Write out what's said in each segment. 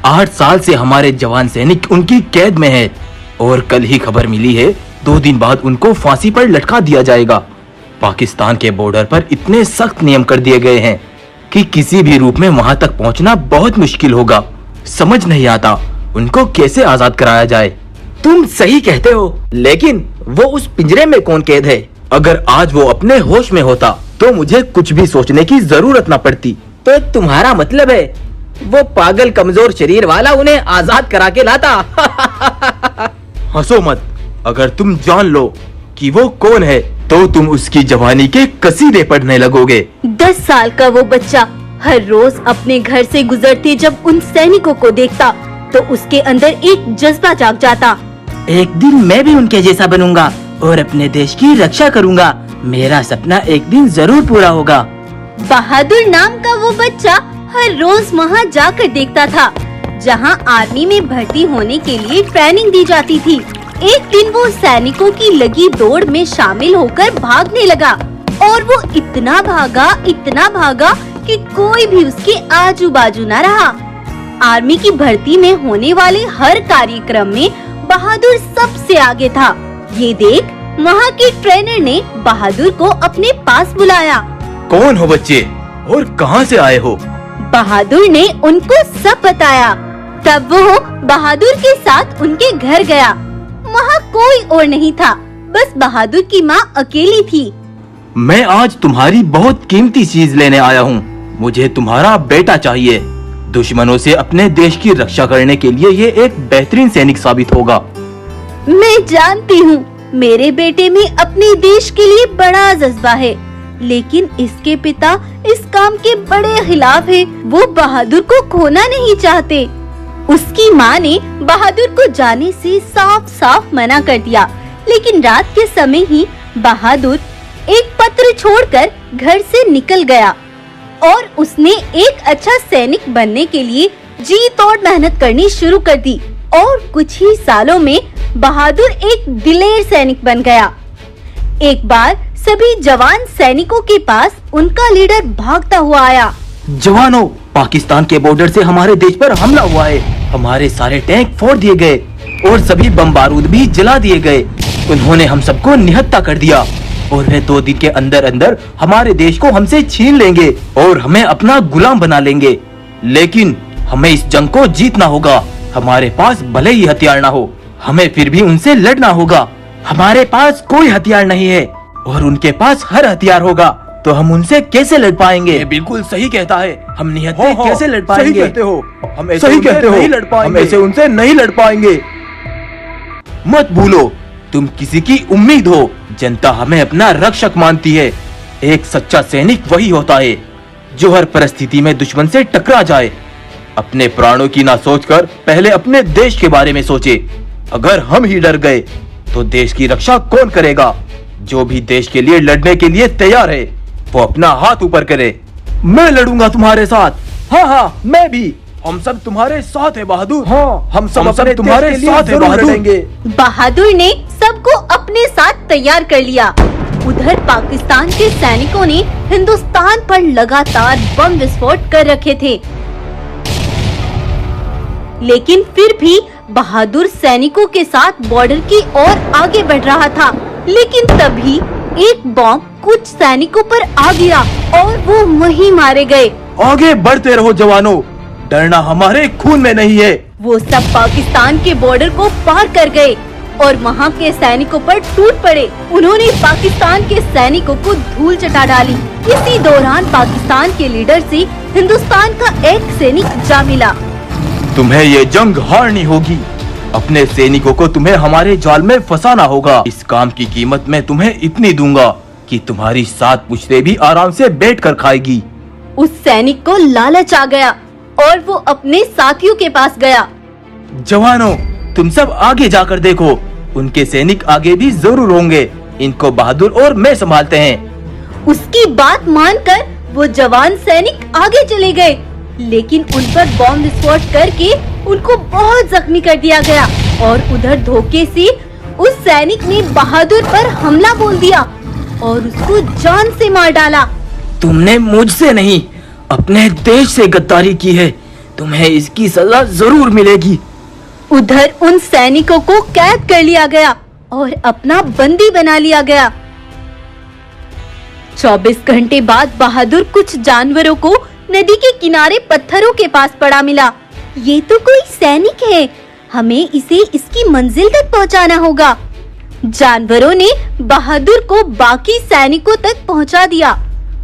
8 साल से हमारे जवान सैनिक उनकी कैद में है और कल ही खबर मिली है 2 दिन बाद उनको फांसी पर लटका दिया जाएगा। पाकिस्तान के बॉर्डर पर इतने सख्त नियम कर दिए गए हैं कि किसी भी रूप में वहां तक पहुंचना बहुत मुश्किल होगा। समझ नहीं आता उनको कैसे आजाद कराया जाए। तुम सही कहते हो, लेकिन वो उस पिंजरे में कौन कैद है? अगर आज वो अपने होश में होता तो मुझे कुछ भी सोचने की जरूरत न पड़ती। तो तुम्हारा मतलब है वो पागल कमजोर शरीर वाला उन्हें आजाद करा के लाता? हंसो मत। अगर तुम जान लो कि वो कौन है तो तुम उसकी जवानी के कसीदे पढ़ने लगोगे। 10 साल का वो बच्चा हर रोज अपने घर से गुजरते जब उन सैनिकों को देखता तो उसके अंदर एक जज्बा जाग जाता। एक दिन मैं भी उनके जैसा बनूंगा और अपने देश की रक्षा करूंगा। मेरा सपना एक दिन जरूर पूरा होगा। बहादुर नाम का वो बच्चा हर रोज वहाँ जाकर देखता था जहाँ आर्मी में भर्ती होने के लिए ट्रेनिंग दी जाती थी। एक दिन वो सैनिकों की लगी दौड़ में शामिल होकर भागने लगा और वो इतना भागा कि कोई भी उसके आजू बाजू न रहा। आर्मी की भर्ती में होने वाले हर कार्यक्रम में बहादुर सबसे आगे था। ये देख वहाँ के ट्रेनर ने बहादुर को अपने पास बुलाया। कौन हो बच्चे और कहाँ से आए हो? बहादुर ने उनको सब बताया। तब वो बहादुर के साथ उनके घर गया। वहाँ कोई और नहीं था, बस बहादुर की माँ अकेली थी। मैं आज तुम्हारी बहुत कीमती चीज लेने आया हूँ। मुझे तुम्हारा बेटा चाहिए। दुश्मनों से अपने देश की रक्षा करने के लिए ये एक बेहतरीन सैनिक साबित होगा। मैं जानती हूँ मेरे बेटे में अपने देश के लिए बड़ा जज्बा है, लेकिन इसके पिता इस काम के बड़े खिलाफ है। वो बहादुर को खोना नहीं चाहते। उसकी माँ ने बहादुर को जाने से साफ साफ मना कर दिया, लेकिन रात के समय ही बहादुर एक पत्र छोड़कर घर से निकल गया और उसने एक अच्छा सैनिक बनने के लिए जी तोड़ मेहनत करनी शुरू कर दी और कुछ ही सालों में बहादुर एक दिलेर सैनिक बन गया। एक बार सभी जवान सैनिकों के पास उनका लीडर भागता हुआ आया। जवानों, पाकिस्तान के बॉर्डर से हमारे देश पर हमला हुआ है। हमारे सारे टैंक फोड़ दिए गए और सभी बम बारूद भी जला दिए गए। उन्होंने हम सबको निहत्था कर दिया और वे 2 दिन के अंदर अंदर हमारे देश को हमसे छीन लेंगे और हमें अपना गुलाम बना लेंगे। लेकिन हमें इस जंग को जीतना होगा। हमारे पास भले ही हथियार ना हो, हमें फिर भी उनसे लड़ना होगा। हमारे पास कोई हथियार नहीं है और उनके पास हर हथियार होगा, तो हम उनसे कैसे लड़ पाएंगे? ये बिल्कुल सही कहता है। हम निहत्थे कैसे लड़ सही पाएंगे? कहते हो। हम ऐसे सही उनसे कहते हो। नहीं लड़ पाएंगे। हम ऐसे उनसे नहीं लड़ पाएंगे। मत भूलो, तुम किसी की उम्मीद हो। जनता हमें अपना रक्षक मानती है। एक सच्चा सैनिक वही होता है जो हर परिस्थिति में दुश्मन से टकरा जाए। अपने प्राणों की ना सोचकर पहले अपने देश के बारे में सोचे। अगर हम ही डर गए तो देश की रक्षा कौन करेगा? जो भी देश के लिए लड़ने के लिए तैयार है वो अपना हाथ ऊपर करे। मैं लड़ूंगा तुम्हारे साथ। हाँ हाँ, मैं भी। हम सब तुम्हारे साथ है बहादुर। हाँ, हम सब तुम्हारे साथ है बहादुर। बहादुर ने सबको अपने साथ तैयार कर लिया। उधर पाकिस्तान के सैनिकों ने हिंदुस्तान पर लगातार बम विस्फोट कर रखे थे, लेकिन फिर भी बहादुर सैनिकों के साथ बॉर्डर की ओर आगे बढ़ रहा था। लेकिन तभी एक बम कुछ सैनिकों पर आ गिरा और वो वहीं मारे गए। आगे बढ़ते रहो जवानों, डरना हमारे खून में नहीं है। वो सब पाकिस्तान के बॉर्डर को पार कर गए और वहाँ के सैनिकों पर टूट पड़े। उन्होंने पाकिस्तान के सैनिकों को धूल चटा डाली। इसी दौरान पाकिस्तान के लीडर से हिंदुस्तान का एक सैनिक जा मिला। तुम्हें ये जंग हारनी होगी। अपने सैनिकों को तुम्हें हमारे जाल में फंसाना होगा। इस काम की कीमत मैं तुम्हें इतनी दूंगा कि तुम्हारी 7 पुश्ते भी आराम से बैठकर खाएगी। उस सैनिक को लालच आ गया और वो अपने साथियों के पास गया। जवानों, तुम सब आगे जाकर देखो, उनके सैनिक आगे भी जरूर होंगे। इनको बहादुर और मैं संभालते हैं। उसकी बात मानकर वो जवान सैनिक आगे चले गए, लेकिन उन पर बम विस्फोट करके उनको बहुत जख्मी कर दिया गया। और उधर धोखे से उस सैनिक ने बहादुर पर हमला बोल दिया और उसको जान से मार डाला। तुमने मुझसे नहीं, अपने देश से गद्दारी की है। तुम्हें इसकी सजा जरूर मिलेगी। उधर उन सैनिकों को कैद कर लिया गया और अपना बंदी बना लिया गया। 24 घंटे बाद बहादुर कुछ जानवरों को नदी के किनारे पत्थरों के पास पड़ा मिला। ये तो कोई सैनिक है, हमें इसे इसकी मंजिल तक पहुंचाना होगा। जानवरों ने बहादुर को बाकी सैनिकों तक पहुंचा दिया।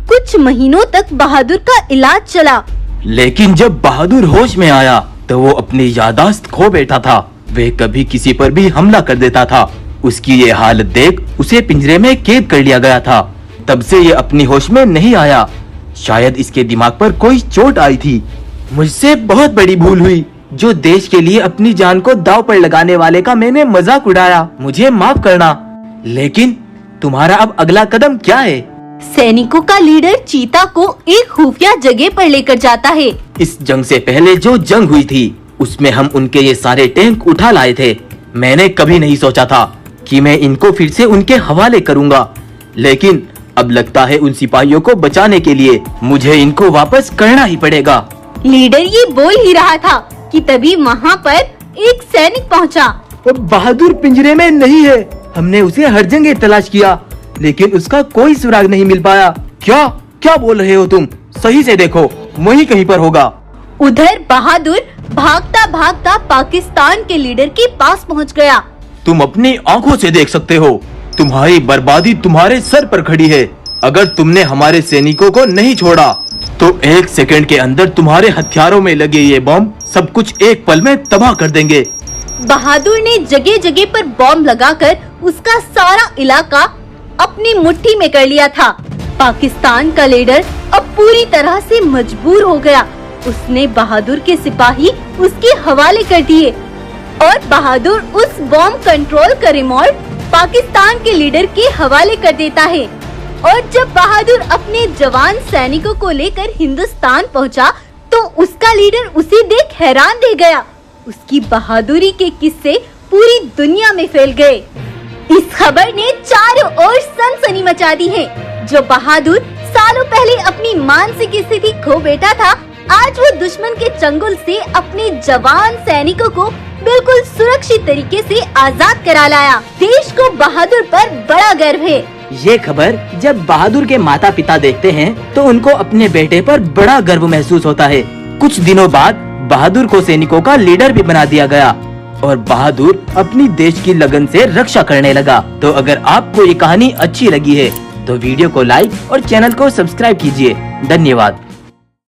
कुछ महीनों तक बहादुर का इलाज चला। लेकिन जब बहादुर होश में आया तो वो अपनी यादाश्त खो बैठा था। वे कभी किसी पर भी हमला कर देता था। उसकी ये हालत देख उसे पिंजरे में कैद कर लिया गया था। तब से ये अपनी होश में नहीं आया। शायद इसके दिमाग पर कोई चोट आई थी। मुझसे बहुत बड़ी भूल हुई। जो देश के लिए अपनी जान को दांव पर लगाने वाले का मैंने मजाक उड़ाया, मुझे माफ करना। लेकिन तुम्हारा अब अगला कदम क्या है? सैनिकों का लीडर चीता को एक खुफिया जगह पर लेकर जाता है। इस जंग से पहले जो जंग हुई थी उसमें हम उनके ये सारे टैंक उठा लाए थे। मैंने कभी नहीं सोचा था कि मैं इनको फिर से उनके हवाले करूंगा, लेकिन अब लगता है उन सिपाहियों को बचाने के लिए मुझे इनको वापस करना ही पड़ेगा। लीडर ये बोल ही रहा था कि तभी वहाँ पर एक सैनिक पहुँचा। बहादुर पिंजरे में नहीं है। हमने उसे हर जगह तलाश किया लेकिन उसका कोई सुराग नहीं मिल पाया। क्या क्या बोल रहे हो तुम? सही से देखो, वहीं कहीं पर होगा। उधर बहादुर भागता भागता पाकिस्तान के लीडर के पास पहुंच गया। तुम अपनी आंखों से देख सकते हो, तुम्हारी बर्बादी तुम्हारे सर पर खड़ी है। अगर तुमने हमारे सैनिकों को नहीं छोड़ा तो 1 सेकंड के अंदर तुम्हारे हथियारों में लगे ये बम सब कुछ एक पल में तबाह कर देंगे। बहादुर ने जगह जगह पर बॉम्ब लगाकर उसका सारा इलाका अपनी मुट्ठी में कर लिया था। पाकिस्तान का लीडर अब पूरी तरह से मजबूर हो गया। उसने बहादुर के सिपाही उसके हवाले कर दिए और बहादुर उस बॉम्ब कंट्रोल का रिमोट पाकिस्तान के लीडर के हवाले कर देता है। और जब बहादुर अपने जवान सैनिकों को लेकर हिंदुस्तान पहुंचा, तो उसका लीडर उसे देख हैरान रह गया। उसकी बहादुरी के किस्से पूरी दुनिया में फैल गए। इस खबर ने चारों ओर सनसनी मचा दी है। जो बहादुर सालों पहले अपनी मानसिक स्थिति खो बैठा था, आज वो दुश्मन के चंगुल से अपने जवान सैनिकों को बिल्कुल सुरक्षित तरीके से आजाद करा लाया। देश को बहादुर पर बड़ा गर्व है। ये खबर जब बहादुर के माता पिता देखते हैं तो उनको अपने बेटे पर बड़ा गर्व महसूस होता है। कुछ दिनों बाद बहादुर को सैनिकों का लीडर भी बना दिया गया और बहादुर अपनी देश की लगन से रक्षा करने लगा। तो अगर आपको ये कहानी अच्छी लगी है तो वीडियो को लाइक और चैनल को सब्सक्राइब कीजिए। धन्यवाद।